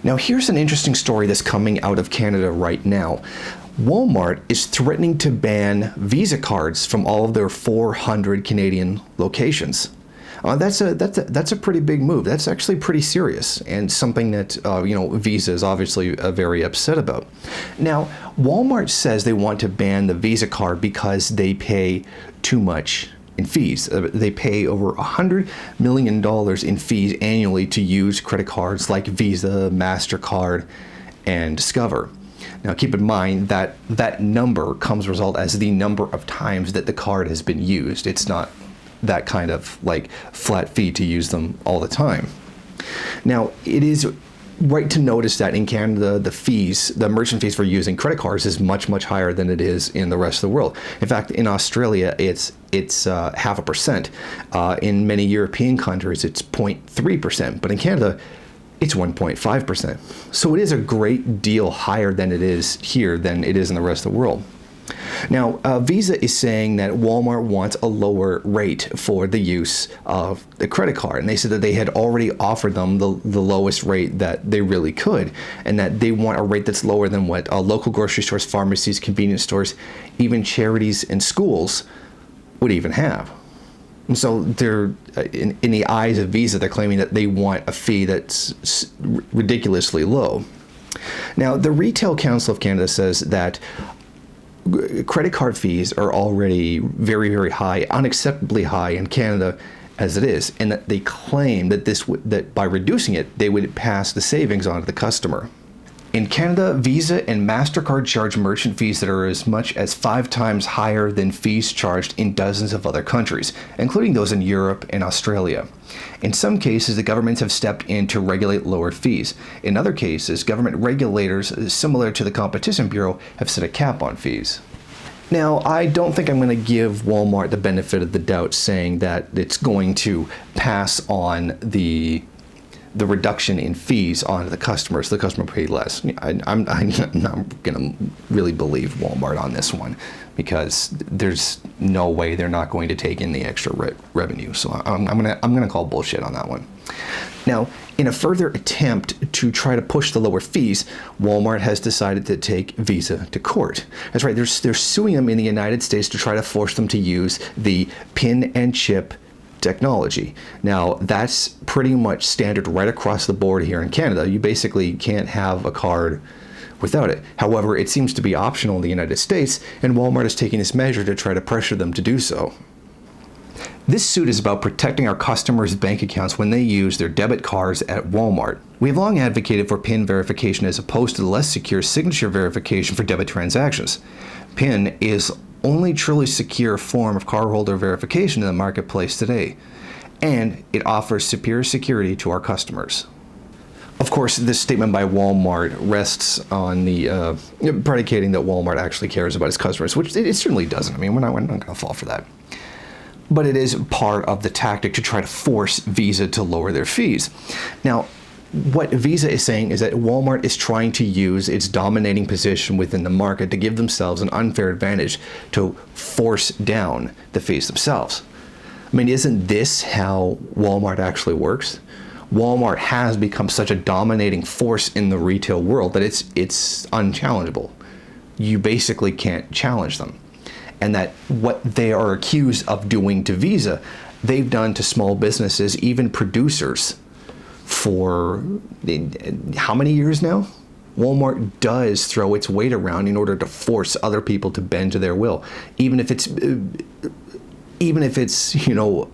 Now, here's an interesting story that's coming out of Canada right now. Walmart is threatening to ban Visa cards from all of their 400 Canadian locations. That's a pretty big move. That's actually pretty serious, and something that Visa is obviously very upset about. Now, Walmart says they want to ban the Visa card because they pay too much in fees. They pay over $100 million in fees annually to use credit cards like Visa, MasterCard, and Discover. Now, keep in mind that that number comes result as the number of times that the card has been used. It's not that kind of like flat fee to use them all the time. Now, it is right to notice that in Canada, the merchant fees for using credit cards is much, much higher than it is in the rest of the world. In fact, in Australia, it's 0.5%. In many European countries, it's 0.3%. But in Canada, it's 1.5%. So it is a great deal higher than it is here than it is in the rest of the world. Now, Visa is saying that Walmart wants a lower rate for the use of the credit card. And they said that they had already offered them the lowest rate that they really could, and that they want a rate that's lower than what local grocery stores, pharmacies, convenience stores, even charities and schools would even have. And so they're, in the eyes of Visa, they're claiming that they want a fee that's ridiculously low. Now, the Retail Council of Canada says that credit card fees are already very, very high, unacceptably high in Canada as it is, and that they claim that that by reducing it, they would pass the savings on to the customer. In Canada, Visa and MasterCard charge merchant fees that are as much as 5 times higher than fees charged in dozens of other countries, including those in Europe and Australia. In some cases, the governments have stepped in to regulate lower fees. In other cases, government regulators, similar to the Competition Bureau, have set a cap on fees. Now, I don't think I'm going to give Walmart the benefit of the doubt saying that it's going to pass on the reduction in fees onto the customer, so the customer pay less. I'm not going to really believe Walmart on this one, because there's no way they're not going to take in the extra revenue. So I'm going to call bullshit on that one. Now, in a further attempt to try to push the lower fees, Walmart has decided to take Visa to court. That's right, they're suing them in the United States to try to force them to use the pin and chip technology. Now, that's pretty much standard right across the board here in Canada. You basically can't have a card without it. However, it seems to be optional in the United States, and Walmart is taking this measure to try to pressure them to do so. This suit is about protecting our customers' bank accounts when they use their debit cards at Walmart. We have long advocated for PIN verification as opposed to the less secure signature verification for debit transactions. PIN is only truly secure form of cardholder verification in the marketplace today, and it offers superior security to our customers. Of course, this statement by Walmart rests on the predicating that Walmart actually cares about its customers, which it certainly doesn't. I mean, we're not going to fall for that. But it is part of the tactic to try to force Visa to lower their fees. Now, what Visa is saying is that Walmart is trying to use its dominating position within the market to give themselves an unfair advantage to force down the fees themselves. I mean, isn't this how Walmart actually works? Walmart has become such a dominating force in the retail world that it's unchallengeable. You basically can't challenge them. And that what they are accused of doing to Visa, they've done to small businesses, even producers, for how many years now? Walmart does throw its weight around in order to force other people to bend to their will, even if it's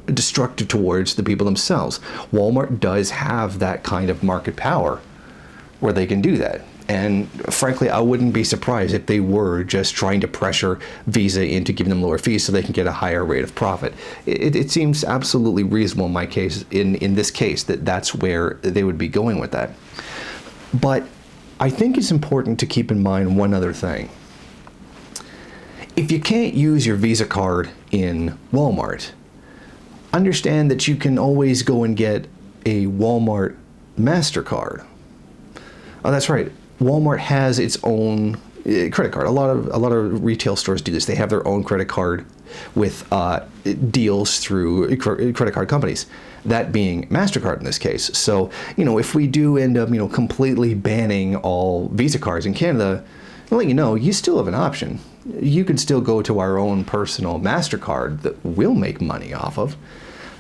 destructive towards the people themselves. Walmart does have that kind of market power where they can do that. And frankly, I wouldn't be surprised if they were just trying to pressure Visa into giving them lower fees so they can get a higher rate of profit. It seems absolutely reasonable in this case, that that's where they would be going with that. But I think it's important to keep in mind one other thing. If you can't use your Visa card in Walmart, understand that you can always go and get a Walmart MasterCard. Oh, that's right. Walmart has its own credit card. A lot of retail stores do this. They have their own credit card deals through credit card companies, that being MasterCard in this case. So, if we do end up, completely banning all Visa cards in Canada, I'll let you know, you still have an option. You can still go to our own personal MasterCard that we'll make money off of.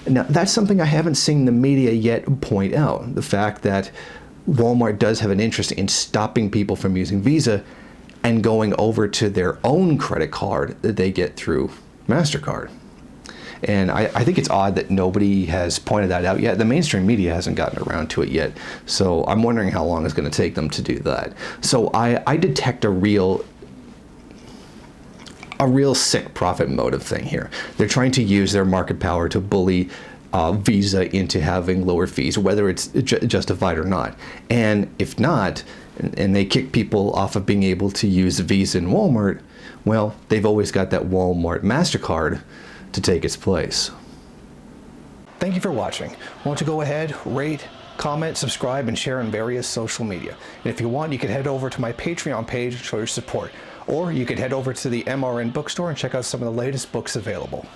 Now, that's something I haven't seen the media yet point out. The fact that Walmart does have an interest in stopping people from using Visa and going over to their own credit card that they get through MasterCard. And I think it's odd that nobody has pointed that out yet. The mainstream media hasn't gotten around to it yet. So I'm wondering how long it's going to take them to do that. So I detect a real sick profit motive thing here. They're trying to use their market power to bully Visa into having lower fees, whether it's justified or not. And if not, and they kick people off of being able to use Visa and Walmart, well, they've always got that Walmart MasterCard to take its place. Thank you for watching. Want to go ahead, rate, comment, subscribe, and share on various social media. And if you want, you can head over to my Patreon page and show your support. Or you could head over to the MRN bookstore and check out some of the latest books available.